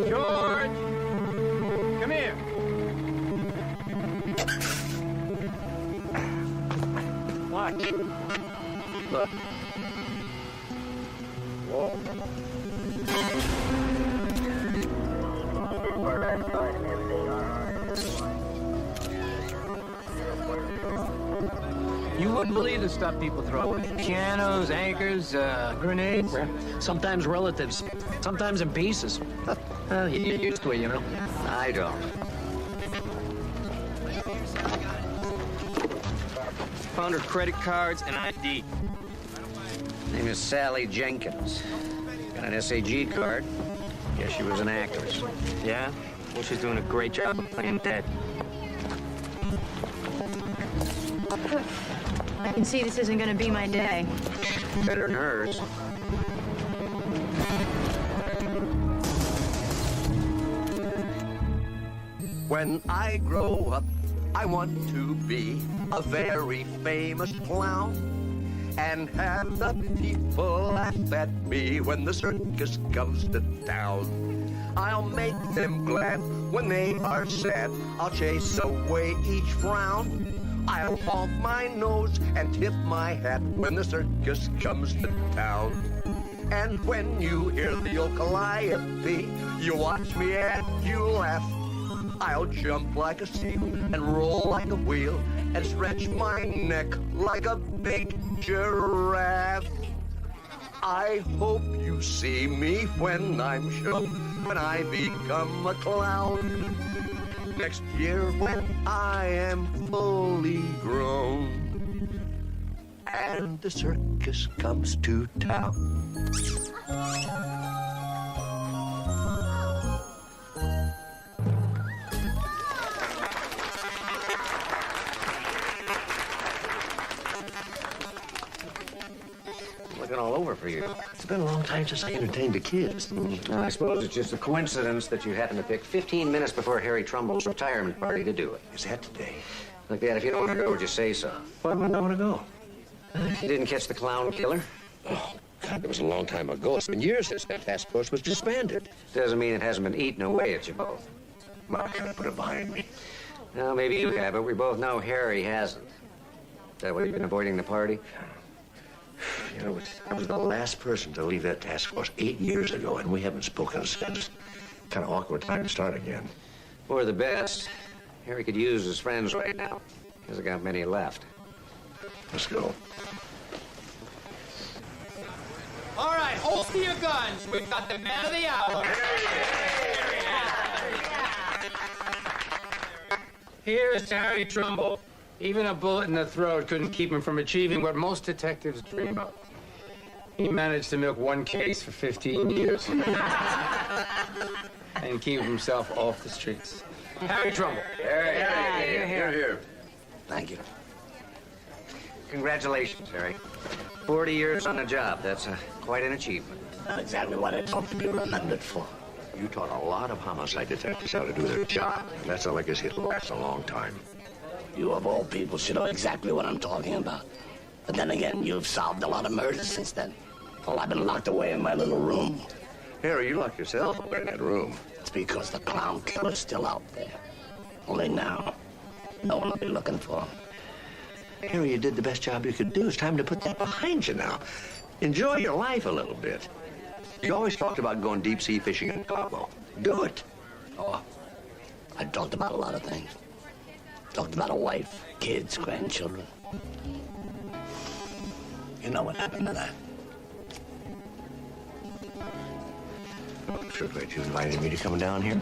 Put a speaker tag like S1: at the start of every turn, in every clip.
S1: George! Come here. Watch. Look. Whoa. You wouldn't believe the stuff people throw. Pianos, anchors, grenades.
S2: Sometimes relatives, sometimes in pieces.
S1: Well, you get used to it, you know.
S2: I don't.
S1: Found her credit cards and ID.
S2: Name is Sally Jenkins. Got an SAG card. Guess she was an actress.
S1: Yeah? Well, she's doing a great job of playing dead.
S3: I can see this isn't gonna be my day.
S2: Better than hers.
S4: When I grow up, I want to be a very famous clown and have the people laugh at me when the circus comes to town. I'll make them glad when they are sad. I'll chase away each frown. I'll honk my nose and tip my hat when the circus comes to town. And when you hear the old Calliope, you watch me and you laugh. I'll jump like a sea and roll like a wheel and stretch my neck like a big giraffe. I hope you see me when I'm shook, when I become a clown. Next year when I am fully grown and the circus comes to town.
S2: Looking all over for you.
S4: It's been a long time since I entertained the kids.
S2: I suppose it's just a coincidence that you happened to pick 15 minutes before Harry Trumbull's retirement party to do it.
S4: Is that today?
S2: Look, Dad, if you don't want to go, just say so.
S4: Why would I want to go?
S2: You didn't catch the clown killer?
S4: Oh, God, it was a long time ago. It's been years since that task force was disbanded.
S2: Doesn't mean it hasn't been eaten away at you both.
S4: Mark, I put it behind me.
S2: Well, maybe you have, but we both know Harry hasn't. Is that why you've been avoiding the party?
S4: You know, I was the last person to leave that task force 8 years ago, and we haven't spoken since. Kind of awkward time to start again.
S2: Or the best. Harry could use his friends right now. Hasn't got many left.
S4: Let's go.
S1: All right, holster your guns. We've got the man of the hour. Here's Harry Trumbull. Even a bullet in the throat couldn't keep him from achieving what most detectives dream of. He managed to milk one case for 15 years and keep himself off the streets. Harry Trumbull.
S4: Here, here.
S2: Thank you. Congratulations, Harry. 40 years on the job. That's quite an achievement.
S4: Not exactly what I hope to be remembered for. You taught a lot of homicide detectives how to do their job. And that's a legacy that'll last a long time.
S5: You of all people should know exactly what I'm talking about. But then again, you've solved a lot of murders since then. Well, I've been locked away in my little room.
S4: Harry, you locked yourself away in that room.
S5: It's because the clown killer's still out there. Only now, no one will be looking for him.
S4: Harry, you did the best job you could do. It's time to put that behind you now. Enjoy your life a little bit. You always talked about going deep-sea fishing in Cabo. Do it.
S5: Oh, I talked about a lot of things. Talked about a wife, kids, grandchildren. You know what happened to that?
S4: I'm sure glad you invited me to come down here.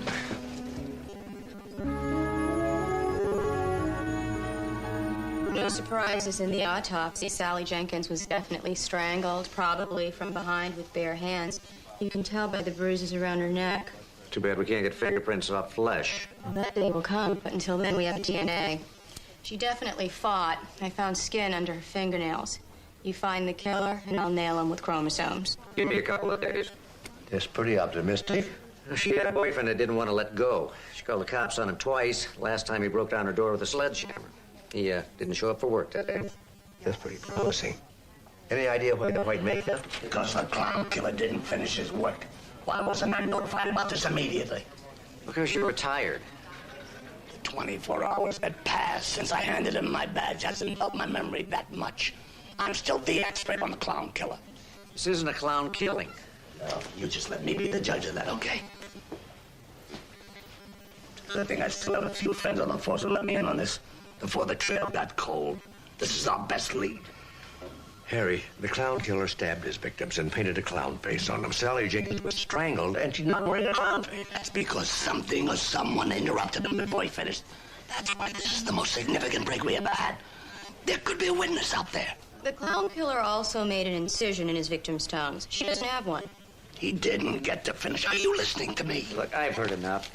S3: No surprises in the autopsy. Sally Jenkins was definitely strangled, probably from behind with bare hands. You can tell by the bruises around her neck.
S2: Too bad we can't get fingerprints off flesh.
S3: Well, that day will come, but until then we have DNA. She definitely fought. I found skin under her fingernails. You find the killer, and I'll nail him with chromosomes.
S2: Give me a couple of days.
S4: That's pretty optimistic.
S2: She had a boyfriend that didn't want to let go. She called the cops on him twice. Last time he broke down her door with a sledgehammer. He didn't show up for work that day.
S4: That's pretty promising. Any idea why the white makeup?
S5: Because the clown killer didn't finish his work. Why wasn't I notified about this immediately?
S2: Because you were tired.
S5: 24 hours had passed since I handed him my badge. Hasn't helped my memory that much. I'm still the expert on the clown killer.
S2: This isn't a clown killing.
S5: No, you just let me be the judge of that, okay? Good thing I still have a few friends on the force who let me in on this before the trail got cold. This is our best lead.
S4: Harry, the clown killer stabbed his victims and painted a clown face on them. Sally Jenkins was strangled, and she's not wearing a clown face.
S5: That's because something or someone interrupted him before he finished. That's why this is the most significant break we ever had. There could be a witness out there.
S3: The clown killer also made an incision in his victim's tongues. She doesn't have one.
S5: He didn't get to finish. Are you listening to me?
S2: Look, I've heard enough.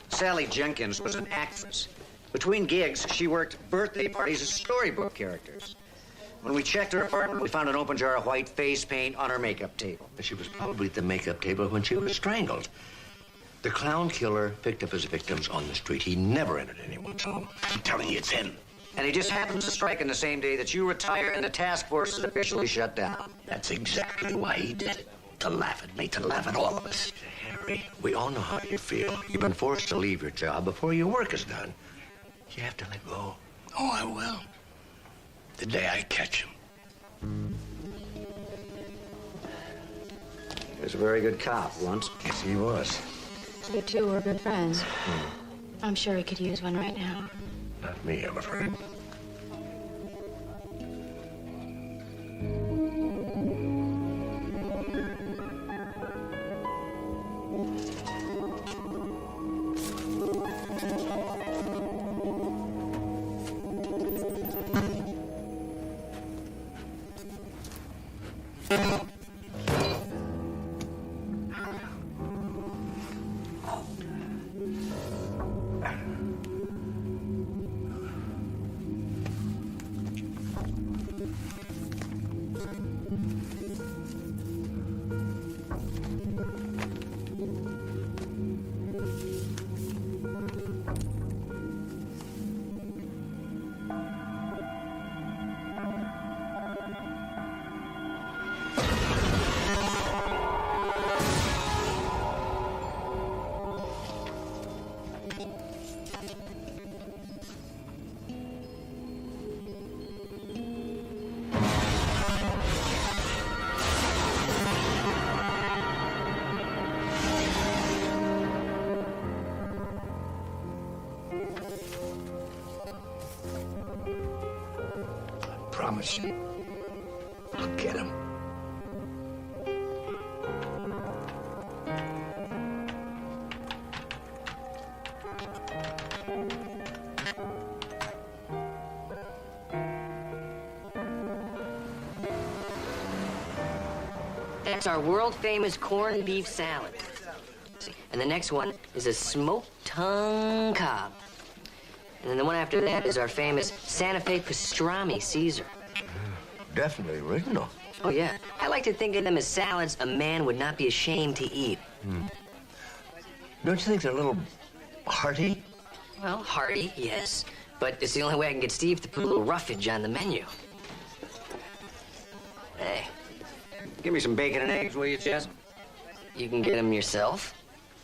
S2: Sally Jenkins was an actress. Between gigs, she worked birthday parties as storybook characters. When we checked her apartment, we found an open jar of white face paint on her makeup table.
S4: She was probably at the makeup table when she was strangled. The clown killer picked up his victims on the street. He never entered anyone's home.
S5: I'm telling you, it's him.
S2: And he just happens to strike on the same day that you retire and the task force is officially shut down.
S5: That's exactly why he did it. To laugh at me, to laugh at all of us.
S4: Harry, we all know how you feel. You've been forced to leave your job before your work is done. You have to let go.
S5: Oh, I will. The day I catch him.
S2: He was a very good cop once.
S4: Yes, he was.
S3: You two were good friends. I'm sure he could use one right now.
S4: Not me, I'm afraid.
S5: Promise you. I'll get him.
S6: That's our world-famous corned beef salad. And the next one is a smoked tongue cob. And then the one after that is our famous Santa Fe pastrami Caesar.
S4: Definitely original.
S6: Oh, yeah. I like to think of them as salads a man would not be ashamed to eat.
S4: Don't you think they're a little hearty?
S6: Well, hearty, yes. But it's the only way I can get Steve to put a little roughage on the menu. Hey,
S2: Give me some bacon and eggs, will you, Jess?
S6: you can get them yourself.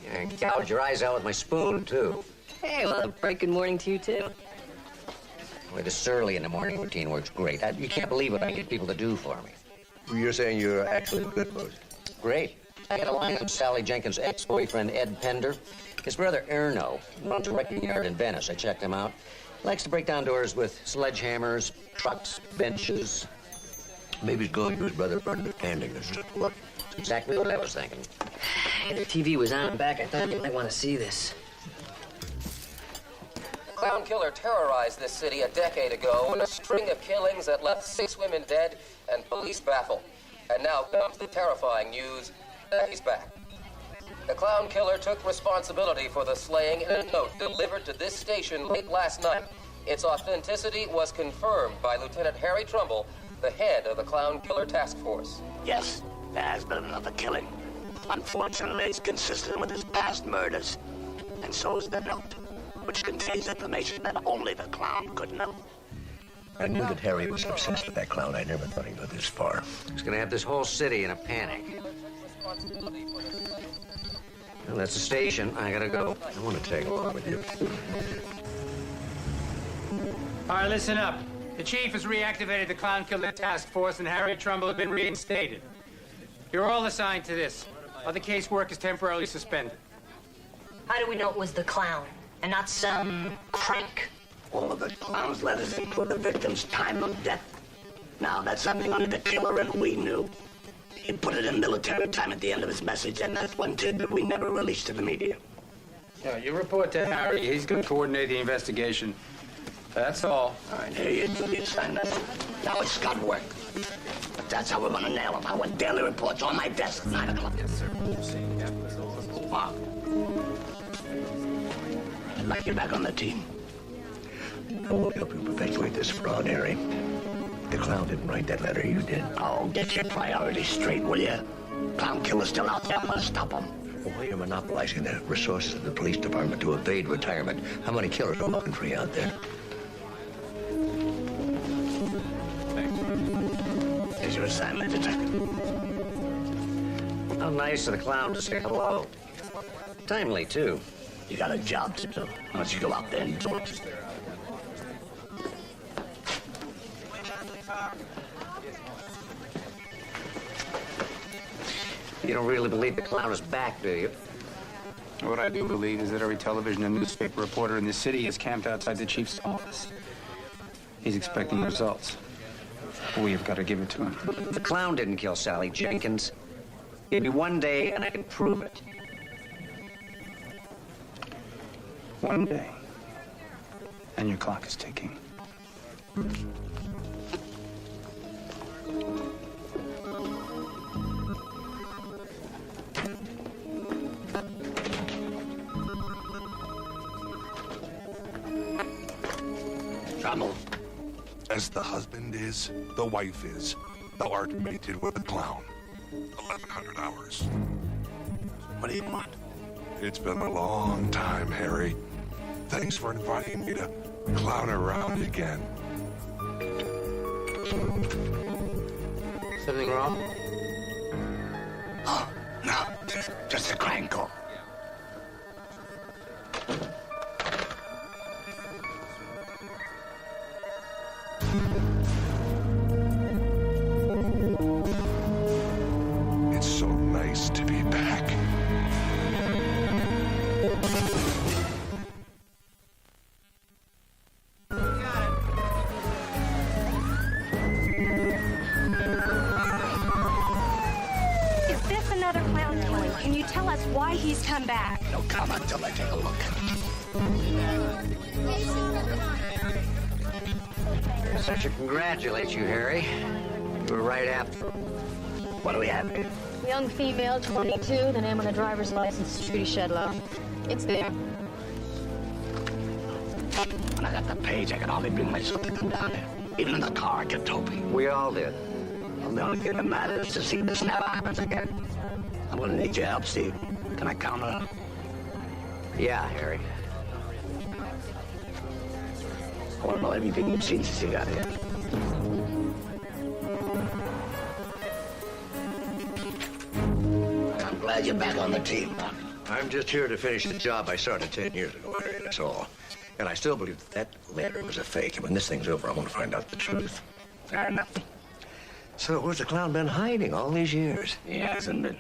S2: Yeah, gouge your eyes out with my spoon, too.
S6: Hey, well, a bright good morning to you, too.
S2: Boy, this early in the morning routine works great. You can't believe what I get people to do for me.
S4: You're saying you're actually good, boss?
S2: Great. I got a line on Sally Jenkins' ex-boyfriend, Ed Pender. His brother, Erno, runs a wrecking yard in Venice. I checked him out. Likes to break down doors with sledgehammers, trucks, benches.
S4: Maybe he's going to his brother for understanding this.
S2: Look, that's exactly what I was thinking.
S6: Hey, the TV was on back. I thought you might want to see this.
S7: Clown killer terrorized this city a decade ago in a string of killings that left 6 women dead and police baffled. And now comes the terrifying news that he's back. The clown killer took responsibility for the slaying in a note delivered to this station late last night. Its authenticity was confirmed by Lieutenant Harry Trumbull, the head of the Clown Killer Task Force.
S5: Yes, there has been another killing. Unfortunately, it's consistent with his past murders. And so is the note, which contains information that only the clown could know.
S4: I knew that Harry was obsessed with that clown. I never thought he'd go this far.
S2: He's gonna have this whole city in a panic. Well, that's the station. I gotta go.
S4: I want to tag along with you.
S1: All right, listen up. The chief has reactivated the Clown Killer Task Force, and Harry Trumbull has been reinstated. You're all assigned to this. Other casework is temporarily suspended.
S8: How do we know it was the clown and not some crank?
S5: All of the clown's letters include the victim's time of death. Now, that's something only the killer and we knew. He put it in military time at the end of his message, and that's one tidbit we never released to the media.
S1: Yeah, you report to Harry. He's going to coordinate the investigation. That's all.
S5: All right, here you do the assignment. Now it's scut work. But that's how we're going to nail him. I want daily reports on my desk at 9 o'clock.
S1: Yes, sir.
S5: Mark, I'd like you back on the team.
S4: I won't help you perpetuate this fraud, Harry. The clown didn't write that letter, you did.
S5: Oh, get your priorities straight, will you? Clown killer's still out there. I'm going to stop him.
S4: Well, while you're monopolizing the resources of the police department to evade retirement, how many killers are looking for you out there?
S5: Here's your assignment, detective.
S2: How nice of the clown to say hello. Timely, too.
S5: You got a job to do. Why don't you go out there and do it?
S2: You don't really believe the clown is back, do you?
S1: What I do believe is that every television and newspaper reporter in the city is camped outside the chief's office. He's expecting results. We've got to give it to him.
S2: The clown didn't kill Sally Jenkins. Maybe one day, and I can prove it.
S1: One day. And your clock is ticking.
S5: Trouble.
S9: As the husband is, the wife is. Thou art mated with the clown. 1,100 hours.
S5: What do you want?
S9: It's been a long time, Harry. Thanks for inviting me to clown around again.
S1: Something wrong?
S5: Oh, no. Just a crank call.
S9: It's so nice to be back.
S8: Is this another clown killing? Can you tell us why he's come back?
S5: No comment until I take a look.
S2: I should congratulate you, Harry. You were right after.
S5: What do we have here?
S3: Young female, 22. The name on the driver's license is Trudy Shedlow. It's there.
S5: When I got the page, I could hardly bring myself to come down there. Even in the car, I kept hoping.
S2: We all did.
S5: Well, the only thing that matters is to see this never happens again. I'm gonna need your help, Steve. Can I count on it?
S2: Yeah, Harry.
S5: I want to know everything you've seen since you got here. I'm glad you're back on the team, Mark.
S4: I'm just here to finish the job I started 10 years ago, Harry, that's all. And I still believe that letter was a fake. And when this thing's over, I want to find out the truth.
S5: Fair enough.
S4: So where's the clown been hiding all these years?
S5: He hasn't been.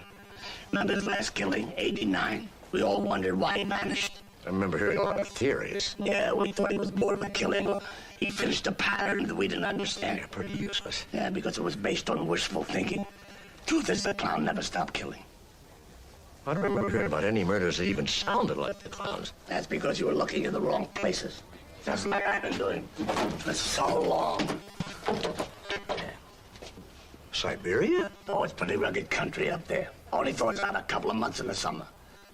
S5: Remember his last killing, 89? We all wondered why he vanished.
S4: I remember hearing a lot of theories.
S5: Yeah, we thought he was bored with killing. Or he finished a pattern that we didn't understand.
S4: They're pretty useless.
S5: Yeah, because it was based on wishful thinking. Truth is, the clown never stopped killing.
S4: I don't remember hearing about any murders that even sounded like the clown's.
S5: That's because you were looking in the wrong places. Just like I've been doing for so long.
S4: Siberia?
S5: Oh, it's pretty rugged country up there. Only thaws out a couple of months in the summer.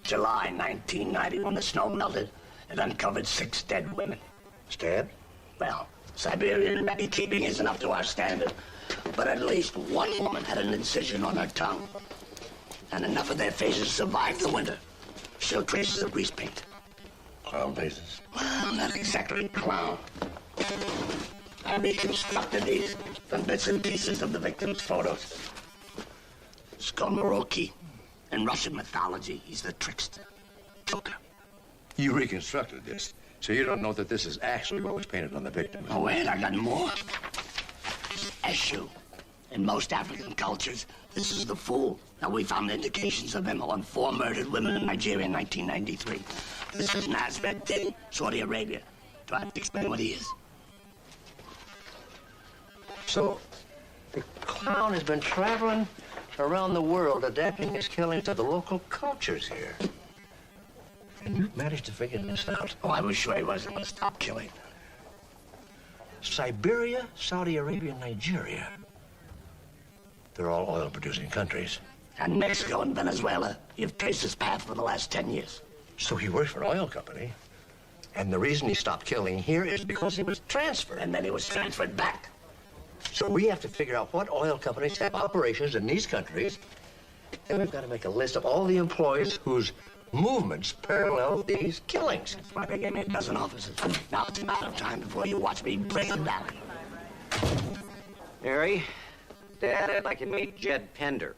S5: July 1990, when the snow melted, it uncovered 6 dead women.
S4: Stabbed?
S5: Well, Siberian record keeping isn't up to our standard, but at least one woman had an incision on her tongue. And enough of their faces survived the winter. Show traces of grease paint.
S4: Clown faces.
S5: Well, not exactly clown. I reconstructed these from bits and pieces of the victim's photos. Skomoroki. In Russian mythology, he's the trickster. Joker.
S4: You reconstructed this, so you don't know that this is actually what was painted on the victim.
S5: Oh, wait, I got more. Eshu. In most African cultures, this is the fool. Now, we found indications of him on 4 murdered women in Nigeria in 1993. This is Nasreddin, Saudi Arabia. Do I have to explain what he is?
S4: So, the clown has been traveling around the world adapting his killing to the local cultures here. And you managed to figure this out.
S5: Oh, I was sure he wasn't going to stop killing.
S4: Siberia, Saudi Arabia, Nigeria. They're all oil-producing countries.
S5: And Mexico and Venezuela. You've traced his path for the last 10 years.
S4: So he worked for an oil company. And the reason he stopped killing here is because he was transferred.
S5: And then he was transferred back.
S4: So we have to figure out what oil companies have operations in these countries. And we've got to make a list of all the employees whose movements parallel these killings.
S5: That's why they gave me a dozen officers. Now it's a matter of time before you watch me break them down.
S2: Harry, Dad, I'd like to meet Jed Pender.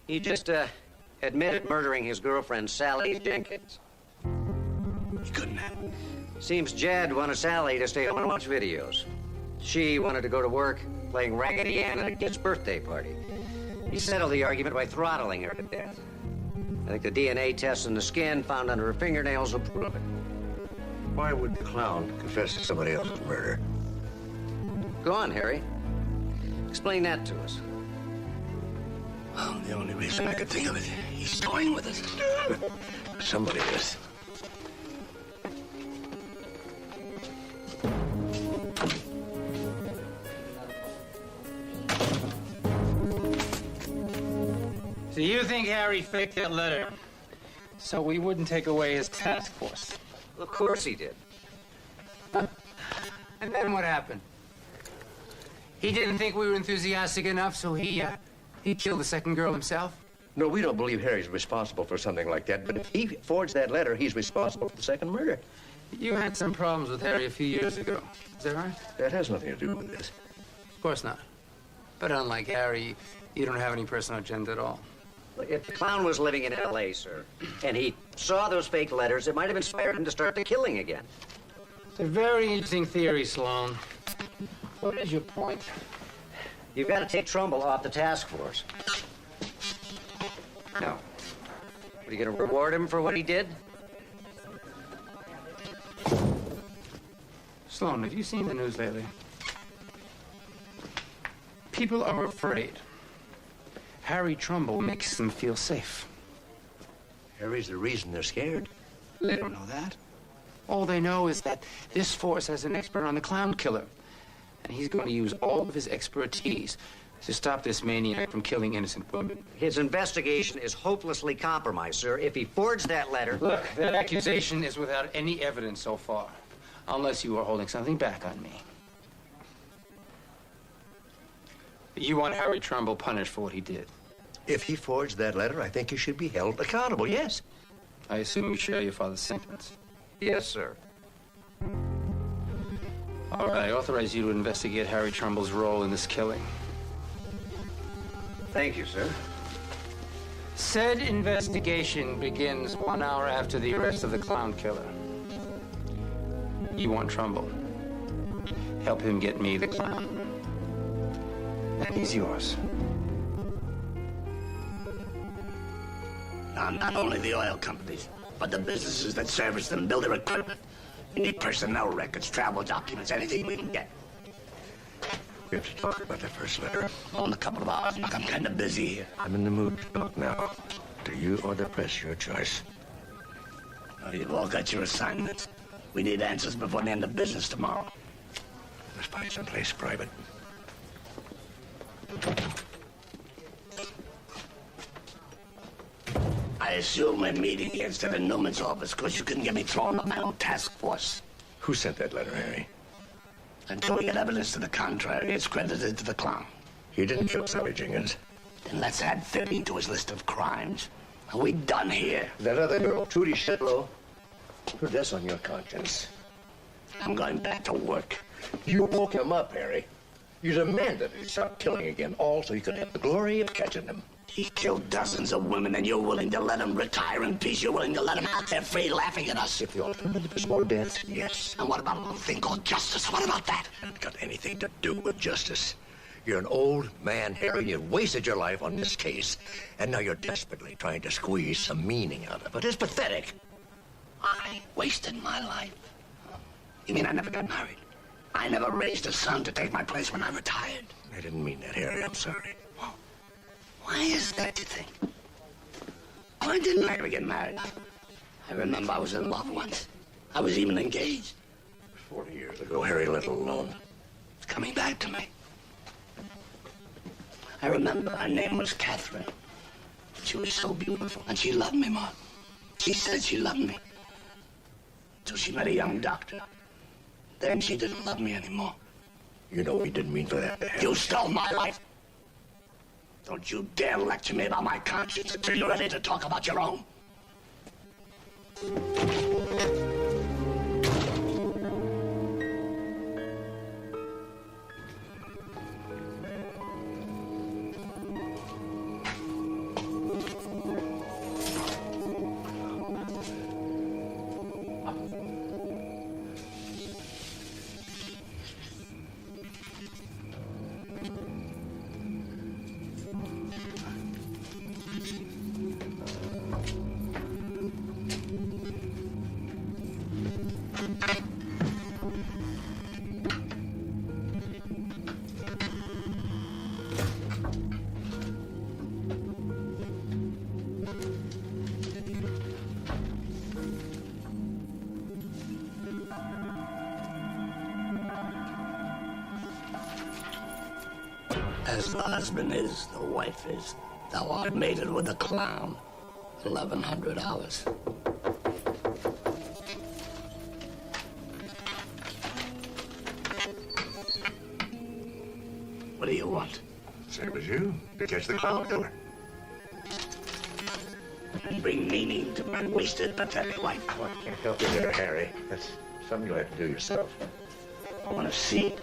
S2: He just admitted murdering his girlfriend, Sally Jenkins.
S5: He couldn't have.
S2: Seems Jed wanted Sally to stay home and watch videos. She wanted to go to work playing Raggedy Ann at a kid's birthday party. He settled the argument by throttling her to death. I think the DNA tests in the skin found under her fingernails will prove it.
S4: Why would the clown confess to somebody else's murder?
S2: Go on, Harry. Explain that to us.
S5: Well, the only reason I could think of it, he's toying with us.
S4: Somebody is.
S1: So you think Harry faked that letter so we wouldn't take away his task force?
S2: Well, of course he did.
S1: And then what happened? He didn't think we were enthusiastic enough, so he killed the second girl himself?
S4: No, we don't believe Harry's responsible for something like that. But if he forged that letter, he's responsible for the second murder.
S1: You had some problems with Harry a few years ago. Is that right?
S4: That has nothing to do with this.
S1: Of course not. But unlike Harry, you don't have any personal agenda at all.
S2: If the clown was living in L.A., sir, and he saw those fake letters, it might have inspired him to start the killing again.
S1: It's a very interesting theory, Sloan. What is your point?
S2: You've got to take Trumbull off the task force. No. Are you going to reward him for what he did?
S1: Sloan, have you seen the news lately? People are afraid. Harry Trumbull makes them feel safe.
S4: Harry's the reason they're scared.
S1: They don't know that. All they know is that this force has an expert on the clown killer. And he's going to use all of his expertise to stop this maniac from killing innocent women.
S2: His investigation is hopelessly compromised, sir. If he forged that letter...
S1: Look, that accusation is without any evidence so far. Unless you are holding something back on me. You want Harry Trumbull punished for what he did?
S4: If he forged that letter, I think he should be held accountable, yes.
S1: I assume you share your father's sentiments.
S2: Yes, sir.
S1: All right, I authorize you to investigate Harry Trumbull's role in this killing.
S2: Thank you, sir.
S1: Said investigation begins 1 hour after the arrest of the clown killer. You want Trumbull. Help him get me the clown. And he's yours.
S5: Now, not only the oil companies, but the businesses that service them, build their equipment. We need personnel records, travel documents, anything we can get.
S4: We have to talk about that first letter.
S5: Oh, in a couple of hours. Look, I'm kind of busy here.
S4: I'm in the mood to talk now. To you or the press, your choice.
S5: Well, you've all got your assignments. We need answers before the end of business tomorrow.
S4: Let's find someplace private.
S5: I assume we're meeting here instead of Newman's office because you couldn't get me thrown on my own task force.
S4: Who sent that letter, Harry?
S5: Until we get evidence to the contrary, it's credited to the clown.
S4: He didn't kill Sally Jenkins.
S5: Then let's add 30 to his list of crimes. Are we done here?
S4: That other girl, Trudy Shitlow, her death's on your conscience.
S5: I'm going back to work. You woke him up, Harry. You demanded he stop killing again, all so you could have the glory of catching him.
S10: He killed dozens of women, and you're willing to let him retire in peace. You're willing to let him out there free, laughing at us.
S5: If the alternative is more death,
S10: Yes. And what about a little thing called justice? What about that?
S5: Hasn't got anything to do with justice. You're an old man, Harry, and you wasted your life on this case. And now you're desperately trying to squeeze some meaning out of it. It's pathetic.
S10: I wasted my life. You mean I never got married? I never raised a son to take my place when I retired?
S5: I didn't mean that, Harry. I'm sorry.
S10: Well, why is that, you think? Why didn't I ever get married? I remember I was in love once. I was even engaged.
S5: 40 years ago, Harry, let alone.
S10: It's coming back to me. I remember her name was Catherine. She was so beautiful, and she loved me, Mark. She said she loved me. Till she met a young doctor. Then she didn't love me anymore.
S5: You know we didn't mean for that to happen.
S10: You stole my life. Don't you dare lecture me about my conscience until you're ready to talk about your own. As the husband is, the wife is. Thou art mated with a clown. 1100 hours. What do you want?
S5: Same as you. To catch the clown killer.
S10: Bring meaning to my wasted, pathetic life.
S5: I can't help you there, Harry. That's something you'll have to do yourself.
S10: I want to see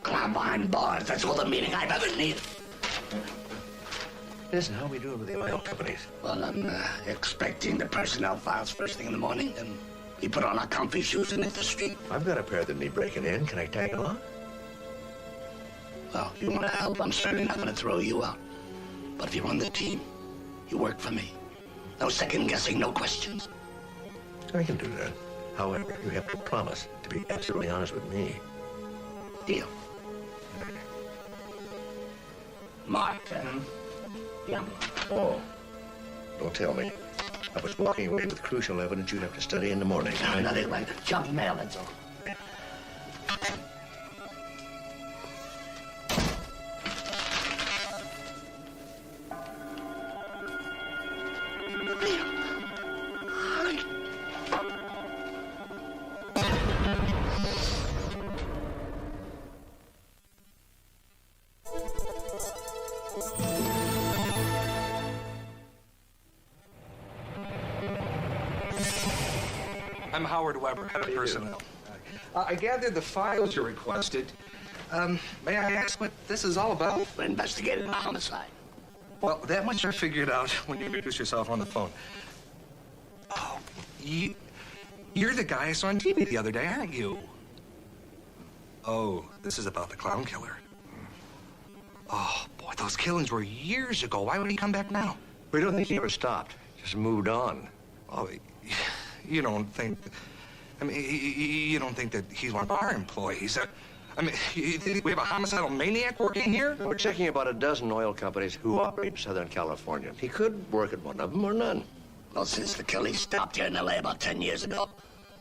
S10: clown behind bars. That's all the meaning I've ever needed.
S5: Listen, how are we doing with the oil companies?
S10: Well, I'm expecting the personnel files first thing in the morning. Then we put on our comfy shoes and hit the street.
S5: I've got a pair that need breaking in. Can I tag along?
S10: Well, if you want to help, I'm certainly not going to throw you out. But if you're on the team, you work for me. No second guessing, no questions.
S5: I can do that. However, you have to promise to be absolutely honest with me.
S10: Deal. Mark, yeah.
S5: Oh, don't tell me. I was walking away with crucial evidence you'd have to study in the morning.
S10: No, nothing like junk mail, that's all.
S11: I'm Howard Weber, head of personnel. I gathered the files you requested. May I ask what this is all about?
S10: We're investigating a homicide.
S11: Well, that much I figured out when you introduced yourself on the phone. Oh, you're the guy I saw on TV the other day, aren't you? Oh, this is about the clown killer. Oh, boy, those killings were years ago. Why would he come back now?
S5: We don't think he ever stopped. Just moved on.
S11: Oh, you don't think... I mean, you don't think that he's one of our employees? I mean, you think we have a homicidal maniac working here?
S5: We're checking about a dozen oil companies who operate in Southern California. He could work at one of them or none.
S10: Well, since the killing stopped here in L.A. about 10 years ago,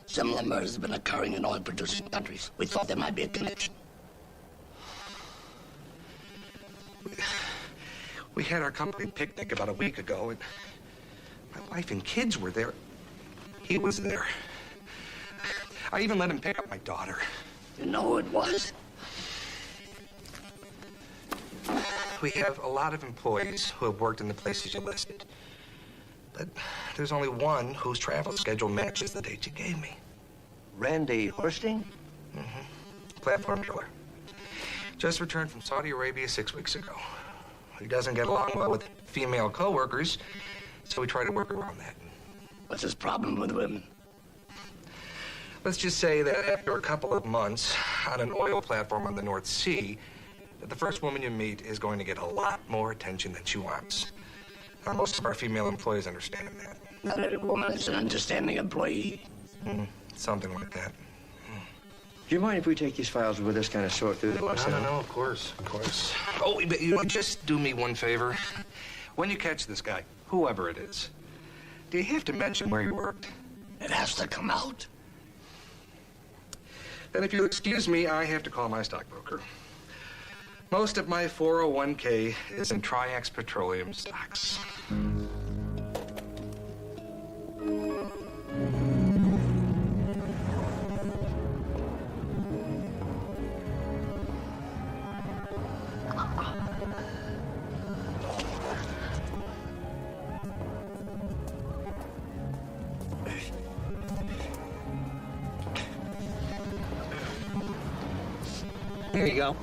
S10: similar murders have been occurring in oil-producing countries. We thought there might be a connection.
S11: We had our company picnic about a week ago, and my wife and kids were there. He was there. I even let him pick up my daughter.
S10: You know who it was?
S11: We have a lot of employees who have worked in the places you listed. But there's only one whose travel schedule matches the date you gave me.
S5: Randy Horsting?
S11: Mm-hmm. Platform killer. Just returned from Saudi Arabia 6 weeks ago. He doesn't get along well with female co-workers, so we try to work around that.
S10: What's his problem with women?
S11: Let's just say that after a couple of months on an oil platform on the North Sea, that the first woman you meet is going to get a lot more attention than she wants. Now, most of our female employees understand that.
S10: Not every woman is an understanding employee.
S11: Something like that.
S12: Do you mind if we take these files with us, kind of sort through them?
S11: No, of course. Oh, but you just do me one favor. When you catch this guy, whoever it is, do you have to mention where he worked?
S10: It has to come out.
S11: Then if you'll excuse me, I have to call my stockbroker. Most of my 401k is in Triax Petroleum stocks.
S2: Here you go.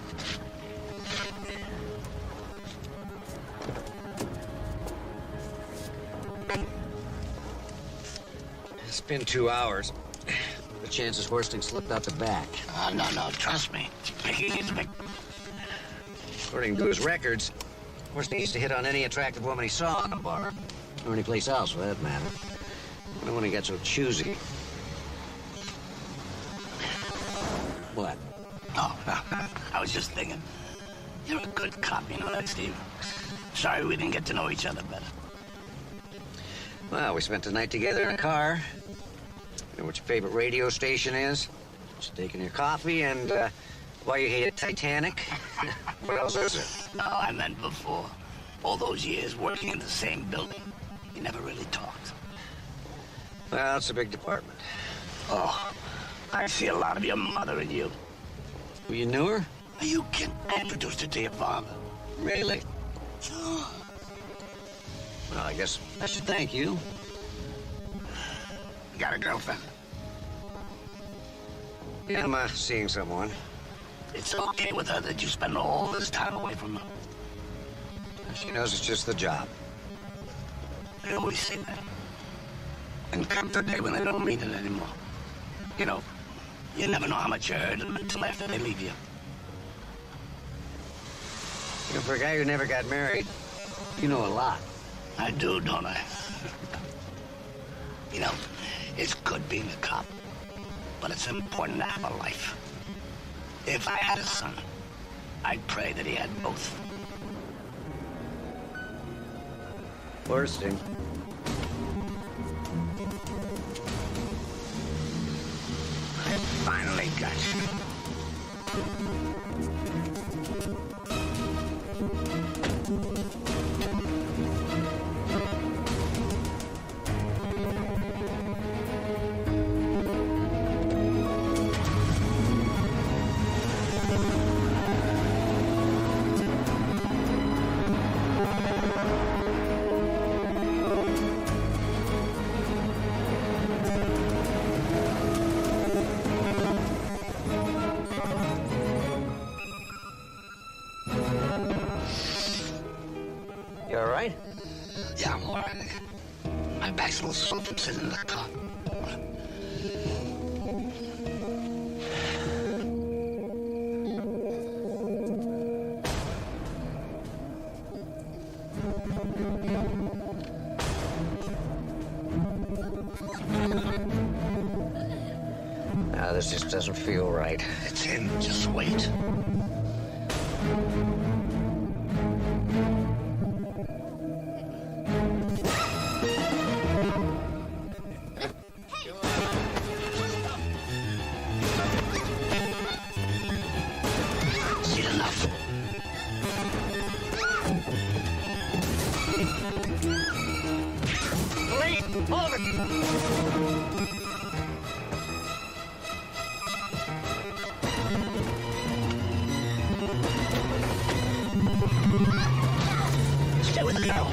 S2: It's been 2 hours. The chances Horsting slipped out the back.
S10: No, trust me.
S2: According to his records, Horsting used to hit on any attractive woman he saw in the bar. Or any place else, for that matter. I don't want to get so choosy. What?
S10: Oh, I was just thinking. You're a good cop, you know that, Steve? Sorry we didn't get to know each other better.
S2: Well, we spent the night together in a car. You know what your favorite radio station is? Just taking your coffee and, why you hated Titanic. What else is it?
S10: No, I meant before. All those years working in the same building, you never really talked.
S2: Well, it's a big department.
S10: Oh, I see a lot of your mother in you.
S2: Well, you knew her?
S10: Are you kidding? I introduced her to your father.
S2: Really?
S10: Sure.
S2: Well, I guess I should thank you.
S10: You got a girlfriend?
S2: Yeah, I'm seeing someone.
S10: It's okay with her that you spend all this time away from her.
S2: She knows it's just the job.
S10: They always say that. And come the day when they don't mean it anymore. You know, you never know how much you heard until after they leave you.
S2: You know, for a guy who never got married, you know a lot.
S10: I do, don't I? You know, it's good being a cop, but it's important to have a life. If I had a son, I'd pray that he had both.
S2: Horsting.
S10: I finally got you.
S2: You all right?
S10: Yeah, I'm all right. My back's a little sore from sitting in the car.
S2: Now, this just doesn't feel right.
S10: It's in. Just wait. Stay with me now.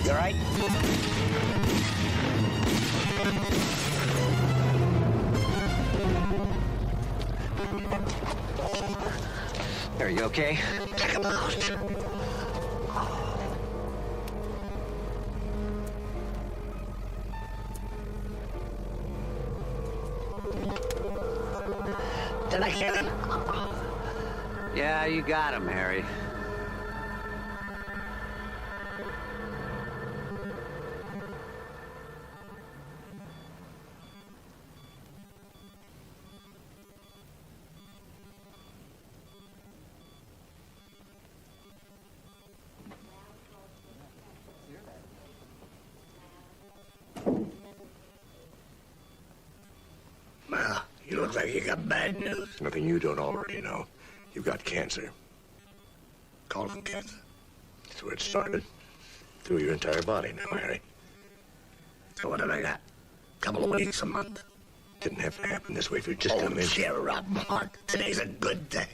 S10: You all right?
S2: Are you okay?
S10: Take him out. Did I get him?
S2: Yeah, you got him, Harry.
S10: Well, you look like you got bad news.
S13: Nothing you don't already know. You've got cancer.
S10: Colon cancer.
S13: That's where it started. Through your entire body now, Harry.
S10: So what have I got? Couple of weeks, a month?
S13: Didn't have to happen this way if you'd just come in.
S10: Cheer up, Mark. Today's a good day.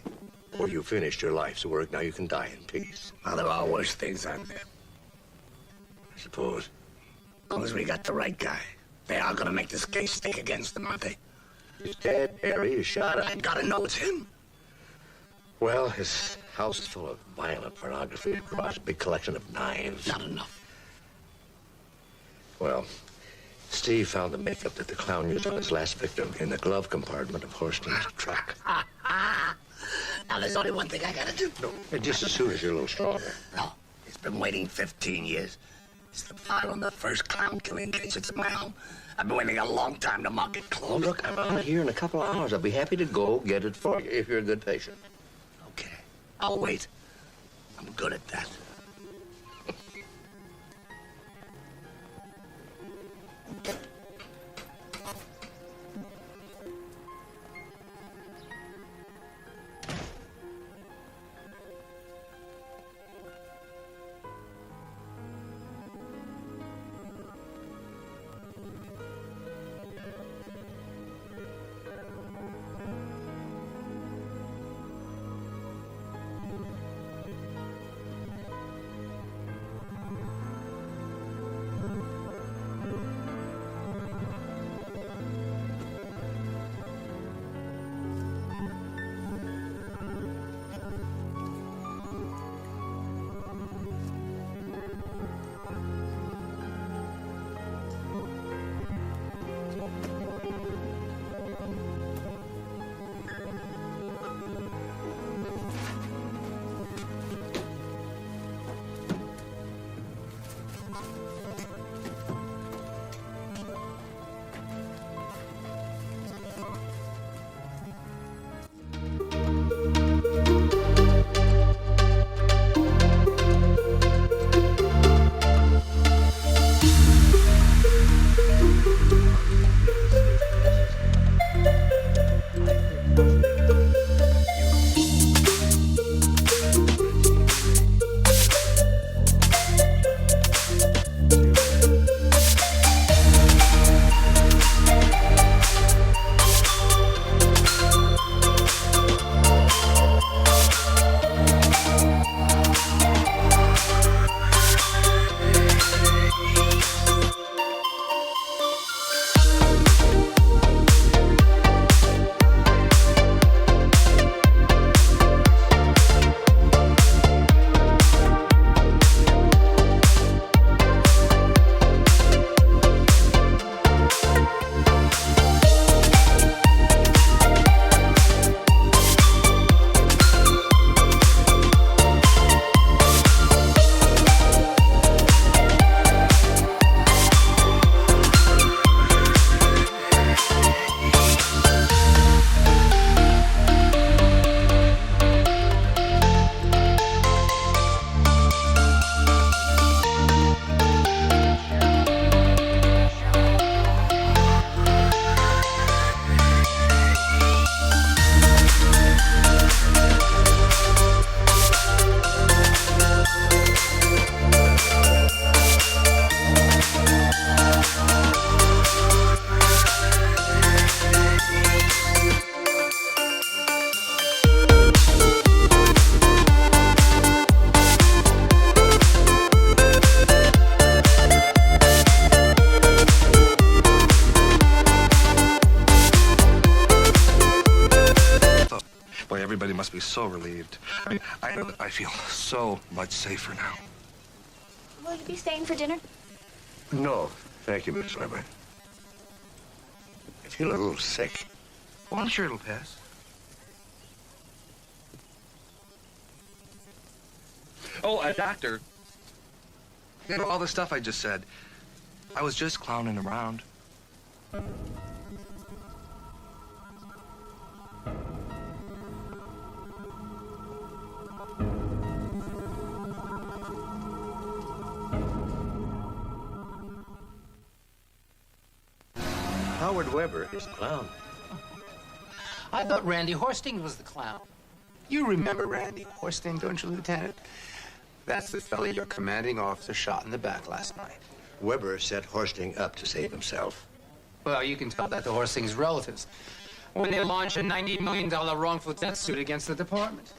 S13: Well, you finished your life's work. Now you can die in peace.
S10: Well, there are worse things out there.
S13: I suppose.
S10: As long as we got the right guy. They are gonna make this case stick against him, aren't they?
S13: He's dead, Harry. He's shot.
S10: I gotta know it's him.
S13: Well, his house is full of violent pornography across a big collection of knives.
S10: Not enough.
S13: Well, Steve found the makeup that the clown used on his last victim in the glove compartment of Horston's truck.
S10: Now, there's only one thing I gotta do.
S13: No, just as soon as you're a little stronger.
S10: No, he's been waiting 15 years. It's the file on the first clown killing case. It's my own. I've been waiting a long time to mark it closed.
S13: Oh, look, I'm out here in a couple of hours. I'll be happy to go get it for you if you're a good patient.
S10: Okay, I'll wait. I'm good at that.
S11: so relieved. I feel so much safer now.
S8: Will you be staying for dinner?
S13: No, thank you, Miss Weber. I feel a little sick.
S11: Well, I'm sure it'll pass. Oh, doctor. You know, all the stuff I just said, I was just clowning around.
S13: Howard Weber is the clown.
S1: I thought Randy Horsting was the clown. You remember Randy Horsting, don't you, Lieutenant? That's the fellow your commanding officer shot in the back last night.
S13: Weber set Horsting up to save himself.
S1: Well, you can tell that to Horsting's relatives when they launch a $90 million wrongful death suit against the department.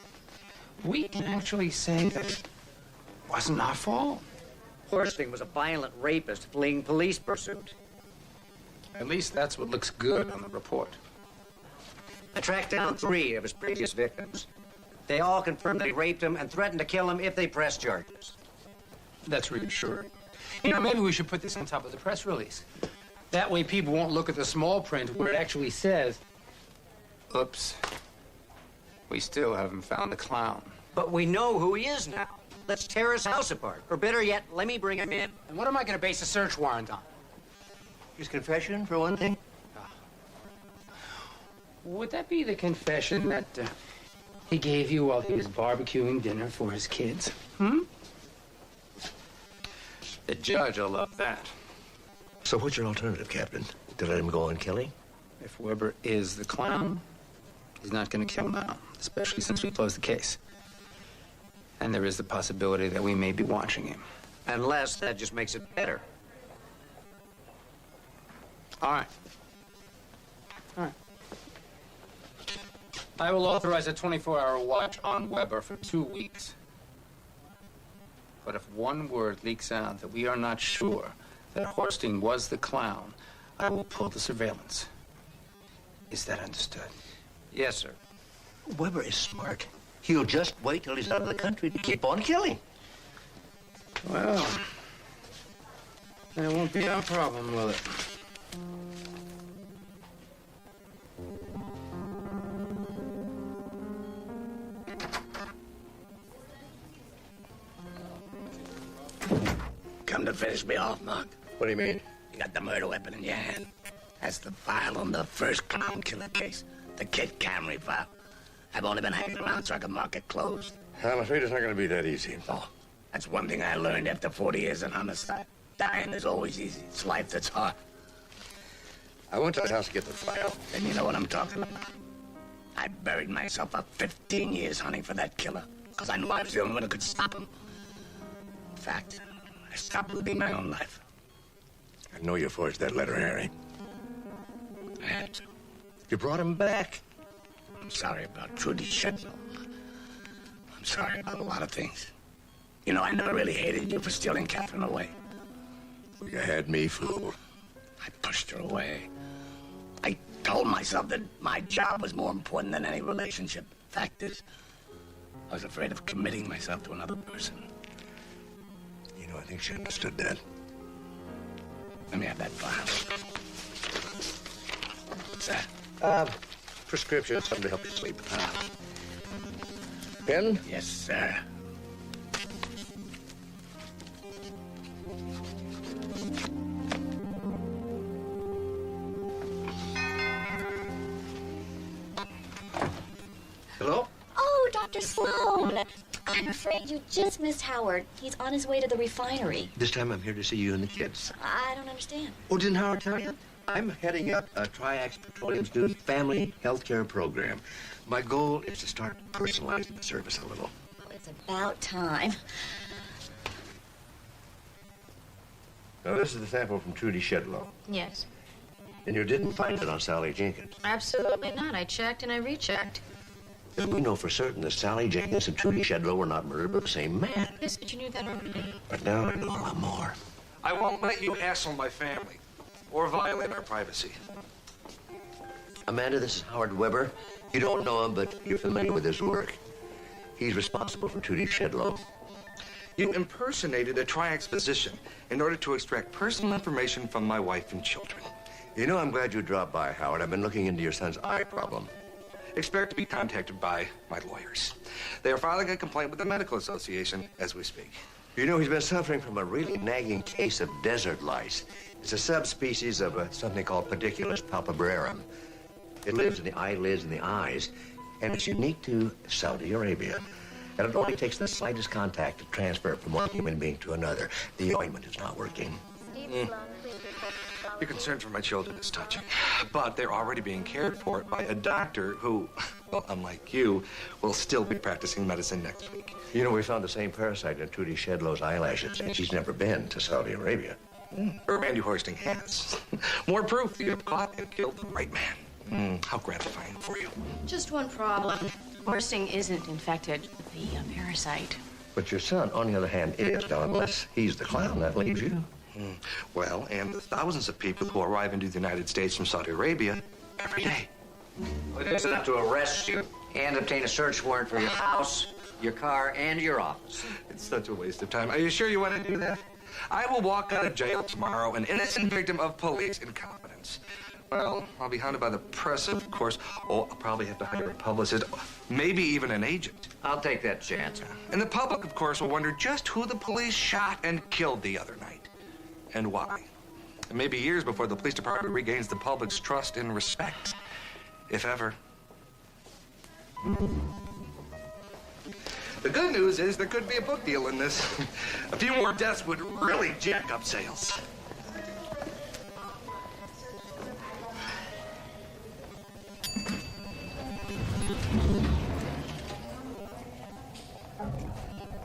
S1: We can actually say that it wasn't our fault.
S12: Horsting was a violent rapist fleeing police pursuit.
S1: At least that's what looks good on the report.
S12: I tracked down 3 of his previous victims. They all confirmed they raped him and threatened to kill him if they pressed charges.
S1: That's reassuring. You know, maybe we should put this on top of the press release. That way people won't look at the small print where it actually says, oops, we still haven't found the clown.
S12: But we know who he is now. Let's tear his house apart. Or better yet, let me bring him in.
S1: And what am I going to base a search warrant on?
S12: His confession, for one thing?
S1: Would that be the confession that he gave you while he was barbecuing dinner for his kids? The judge will love that.
S13: So what's your alternative, Captain? To let him go on killing?
S1: If Weber is the clown, he's not going to kill now, especially since we closed the case. And there is the possibility that we may be watching him.
S12: Unless that just makes it better.
S1: All right. I will authorize a 24-hour watch on Weber for 2 weeks. But if one word leaks out that we are not sure that Horsting was the clown, I will pull the surveillance. Is that understood?
S12: Yes, sir.
S13: Weber is smart. He'll just wait till he's out of the country to keep on killing.
S1: Well, that won't be our problem, will it?
S5: Come to finish me off, Mark.
S13: What do you mean?
S5: You got the murder weapon in your hand. That's the file on the first clown killer case, the Kit Camry file. I've only been hanging around so I can mark it closed.
S13: I'm afraid it's not going to be that easy.
S5: Oh, that's one thing I learned after 40 years in homicide. Dying is always easy. It's life that's hard.
S13: I went to the house to get the file.
S5: And you know what I'm talking about? I buried myself for 15 years hunting for that killer, because I knew I was the only one who could stop him. In fact, I stopped living my own life.
S13: I know you forged that letter, Harry.
S5: I had to.
S13: You brought him back.
S5: I'm sorry about Trudy Shedlow. I'm sorry about a lot of things. You know, I never really hated you for stealing Catherine away.
S13: You had me fooled.
S5: I pushed her away. I told myself that my job was more important than any relationship. Fact is, I was afraid of committing myself to another person.
S13: You know, I think she understood that.
S5: Let me have that file. What's that?
S13: Prescription, something to help you sleep. Pen?
S5: Yes, sir.
S13: Hello?
S8: Oh, Dr. Sloan. I'm afraid you just missed Howard. He's on his way to the refinery.
S13: This time I'm here to see you and the kids.
S8: I don't understand.
S13: Oh, didn't Howard tell you? I'm heading up Triax Petroleum's new family healthcare program. My goal is to start personalizing the service a little.
S8: Well, it's about time.
S13: Now, this is the sample from Trudy Shedlow.
S3: Yes.
S13: And you didn't find it on Sally Jenkins.
S3: Absolutely not. I checked and I rechecked.
S13: And we know for certain that Sally Jenkins and Trudy Shedlow were not murdered by the same man.
S3: Yes, but you knew that already.
S13: But now I know a lot more.
S11: I won't let you hassle my family or violate our privacy.
S13: Amanda, this is Howard Weber. You don't know him, but you're familiar with his work. He's responsible for Tootie Shedlow.
S11: You impersonated a Triax physician in order to extract personal information from my wife and children.
S13: You know, I'm glad you dropped by, Howard. I've been looking into your son's eye problem.
S11: Expect to be contacted by my lawyers. They are filing a complaint with the Medical Association as we speak.
S13: You know, he's been suffering from a really nagging case of desert lice. It's a subspecies of something called Pediculus palpebrarum. It lives in the eyelids and the eyes, and it's unique to Saudi Arabia. And it only takes the slightest contact to transfer it from one human being to another. The ointment is not working.
S11: Your concern for my children is touching, but they're already being cared for by a doctor who, well, unlike you, will still be practicing medicine next week.
S13: You know, we found the same parasite in Tootie Shedlow's eyelashes, and she's never been to Saudi Arabia.
S11: Randy Hoisting has. More proof that you've caught and killed the right man. How gratifying for you.
S3: Just one problem. Horsting isn't infected with the parasite.
S13: But your son, on the other hand, is. Now, unless he's the clown, that leaves you.
S11: Well, and the thousands of people who arrive into the United States from Saudi Arabia every day.
S12: Well, it's enough to arrest you and obtain a search warrant for your house, your car, and your office.
S11: It's such a waste of time. Are you sure you want to do that? I will walk out of jail tomorrow, an innocent victim of police incompetence. Well, I'll be hounded by the press, of course. Oh, I'll probably have to hire a publicist, maybe even an agent.
S12: I'll take that chance.
S11: And the public, of course, will wonder just who the police shot and killed the other night. And why. It may be years before the police department regains the public's trust and respect, if ever. The good news is there could be a book deal in this. A few more deaths would really jack up sales.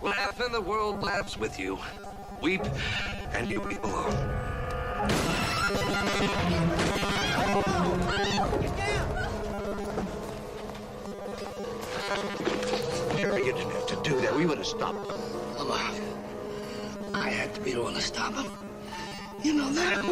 S11: Laugh and the world laughs with you. Weep and you weep alone.
S10: Jerry, you didn't have to do that. We would have stopped him. Lamar, I had to be the one to stop him. You know that.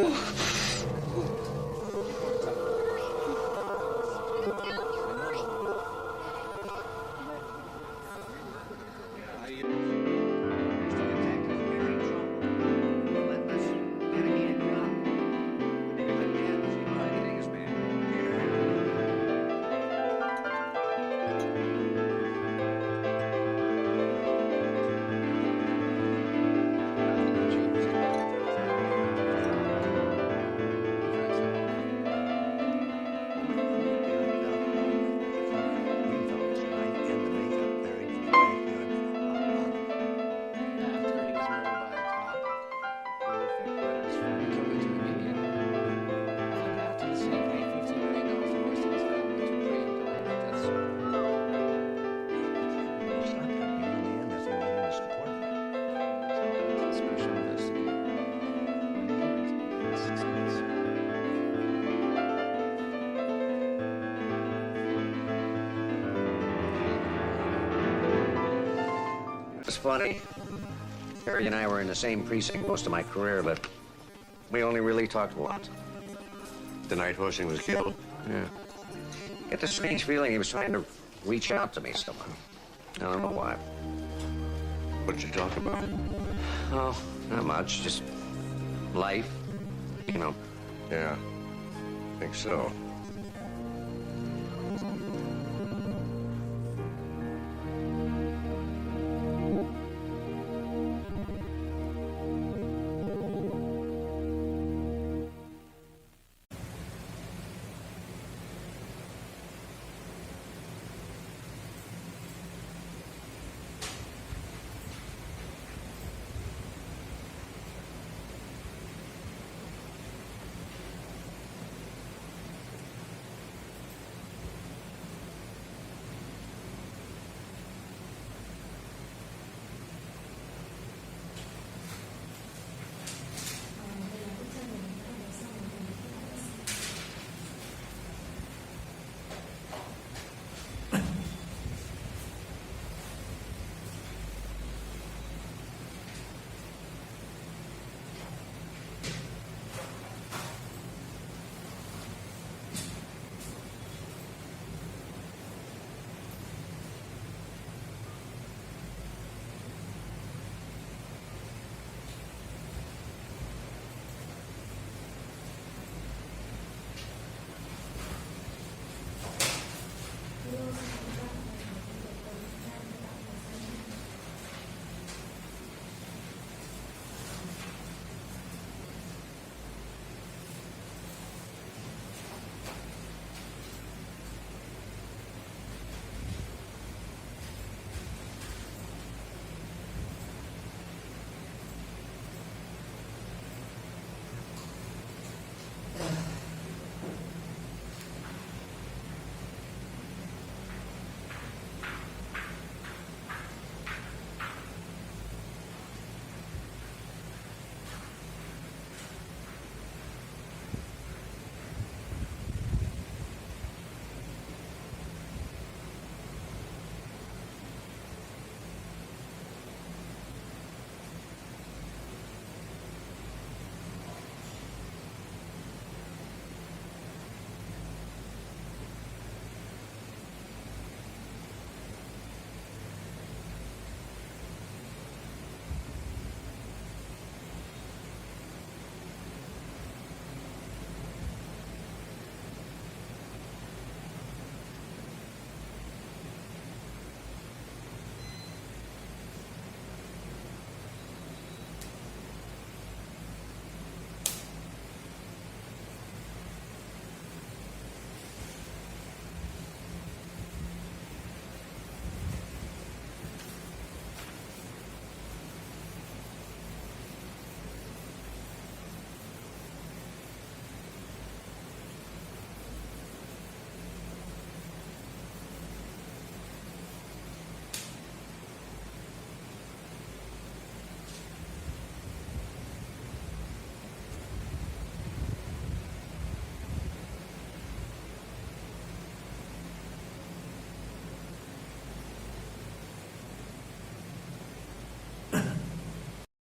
S12: It's funny. Harry and I were in the same precinct most of my career, but we only really talked once.
S13: The night Hoisting was killed?
S12: Yeah. Get the strange feeling he was trying to reach out to me somehow. I don't know why.
S13: What did you talk about?
S12: Oh, not much. Just life, you know.
S13: Yeah, I think so.